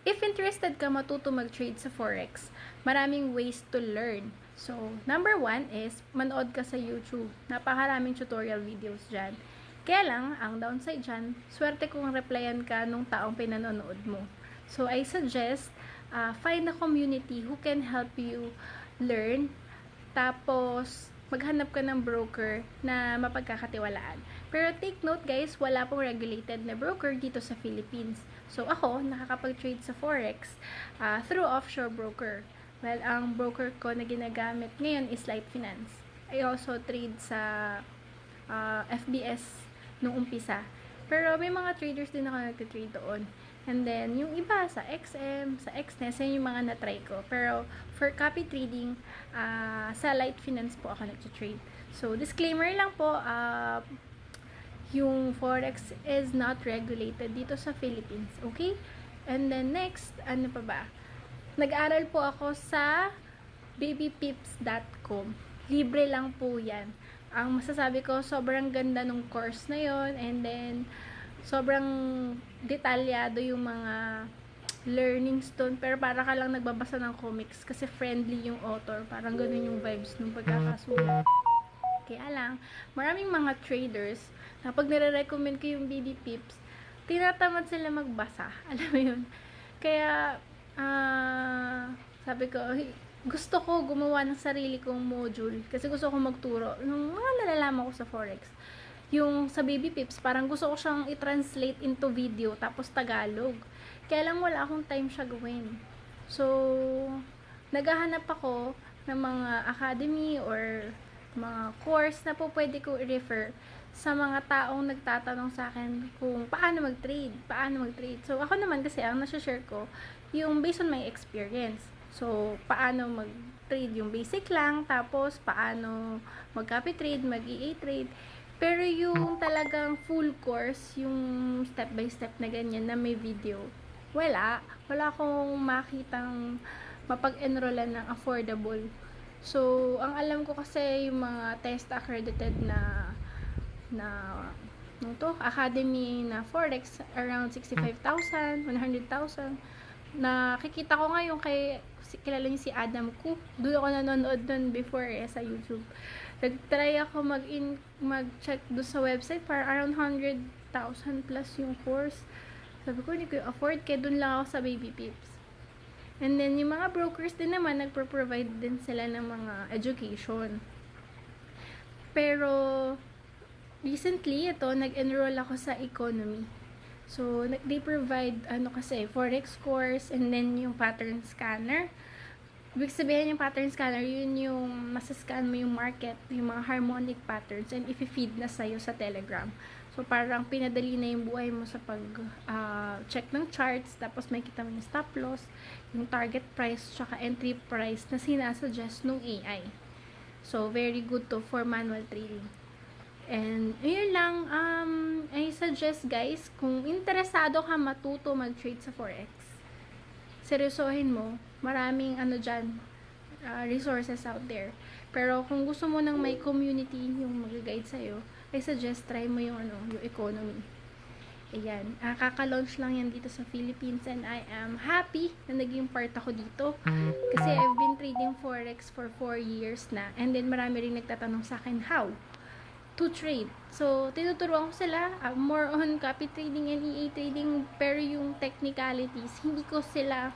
If interested ka matuto mag-trade sa Forex, maraming ways to learn. So, number 1 is manood ka sa YouTube. Napakaraming tutorial videos dyan. Kaya lang, ang downside dyan, swerte kung replyan ka nung taong pinanonood mo. So, I suggest, find a community who can help you learn. Tapos, maghanap ka ng broker na mapagkakatiwalaan. Pero take note guys, wala pong regulated na broker dito sa Philippines. So ako, nakakapag-trade sa Forex through offshore broker. Well, ang broker ko na ginagamit ngayon is Light Finance. I also trade sa FBS nung umpisa. Pero may mga traders din ako nagtitrade doon. And then, yung iba sa XM, sa XNES, yun yung mga na-try ko. Pero, for copy trading, sa Light Finance po ako nag-trade. So, disclaimer lang po, yung Forex is not regulated dito sa Philippines. Okay? And then, next, ano pa ba? Nag-aral po ako sa babypips.com. Libre lang po yan. Ang masasabi ko, sobrang ganda nung course na yon. And then, sobrang detalyado yung mga learnings doon, pero para ka lang nagbabasa ng comics kasi friendly yung author, parang ganun yung vibes nung pagkakasulat. Kaya lang, maraming mga traders na pag nire-recommend ko yung BB Pips, tinatamad sila magbasa. Alam mo yun? Kaya, sabi ko, gusto ko gumawa ng sarili kong module kasi gusto ko magturo ng mga nalalaman ko sa Forex. Yung sa Baby Pips, parang gusto ko siyang i-translate into video, tapos Tagalog. Kaya lang wala akong time siya gawin. So, naghahanap ako ng mga academy or mga course na po pwede ko i-refer sa mga taong nagtatanong sa akin kung paano mag-trade. So, ako naman kasi ang nasa-share ko, yung based on my experience. So, paano mag-trade yung basic lang, tapos paano mag-copy trade, mag-EA trade. Pero yung talagang full course, yung step by step na ganyan na may video, wala akong makitang mapag-enrollan ng affordable. So, ang alam ko kasi yung mga test accredited na academy na Forex, around 65,000, 100,000. Nakikita ko ngayon kilala niyo si Adam Ku. Doon ako nanonood doon before sa YouTube. Nag-try ako mag-check doon sa website para around 100,000 plus yung course. Sabi ko, hindi ko afford, kaya doon lang ako sa Baby Pips. And then, yung mga brokers din naman, nagpo-provide din sila ng mga education. Pero, recently, nag-enroll ako sa economy. So, they provide, kasi, Forex course, and then yung pattern scanner. Ibig sabihin yung pattern scanner, yun yung masascan mo yung market, yung mga harmonic patterns, and i-feed na sa'yo sa Telegram. So, parang pinadali na yung buhay mo sa pag-check ng charts, tapos may kita mo yung stop loss, yung target price, tsaka entry price na sinasuggest ng AI. So, very good to for manual trading. And, yun lang, I suggest guys, kung interesado ka matuto mag-trade sa Forex, seryosohin mo, maraming dyan, resources out there. Pero, kung gusto mo ng may community yung mag-guide sa'yo, I suggest try mo yung economy. Ayan, kaka-launch lang yan dito sa Philippines and I am happy na naging part ako dito. Kasi I've been trading Forex for 4 years na, and then marami rin nagtatanong sa akin, how to trade. So, tinuturuan ko sila, more on copy trading and EA trading, pero yung technicalities, hindi ko sila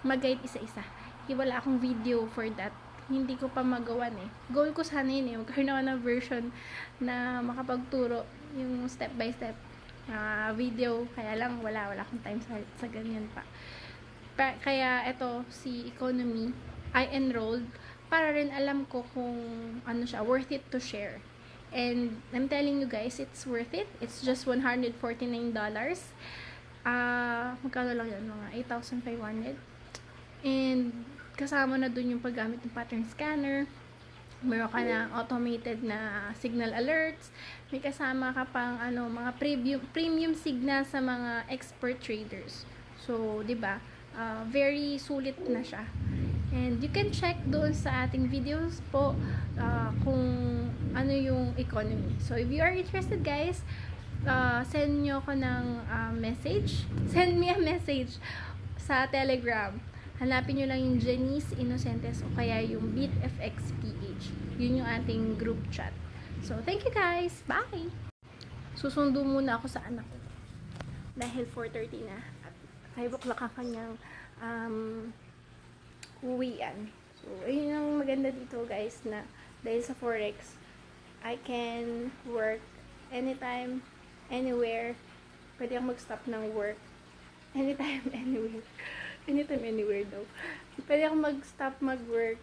mag-guide isa-isa. Wala akong video for that. Hindi ko pa magawan eh. Goal ko sana yun eh. Magkaroon ako ng version na makapagturo yung step by step video. Kaya lang, wala akong time sa ganyan pa. Kaya, si economy, I enrolled para rin alam ko kung siya, worth it to share. And I'm telling you guys, it's worth it. It's just $149. Magkano lang yun? Mga 8,500. And kasama na dun yung paggamit ng pattern scanner. Meron ka na automated na signal alerts. May kasama ka pang mga premium signal sa mga expert traders. So, 'di ba? Very sulit na siya. And you can check doon sa ating videos po kung ano yung economy. So, if you are interested guys, send nyo ko ng message. Send me a message sa Telegram. Hanapin nyo lang yung Jenice Inocentes o kaya yung BeatFXPH. Yun yung ating group chat. So, thank you guys. Bye! Susundo muna ako sa anak ko. Dahil 4:30 na. At 5 o'clock ang kanyang uwian. So, ayun ang maganda dito guys na dahil sa Forex, I can work anytime, anywhere. Pwede akong mag-stop ng work. Anytime, anywhere. Anytime, anywhere daw. Pwede akong mag-stop mag-work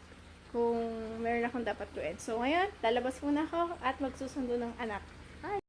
kung meron akong dapat gawin. So, ngayon, lalabas muna ako at magsusundo ng anak.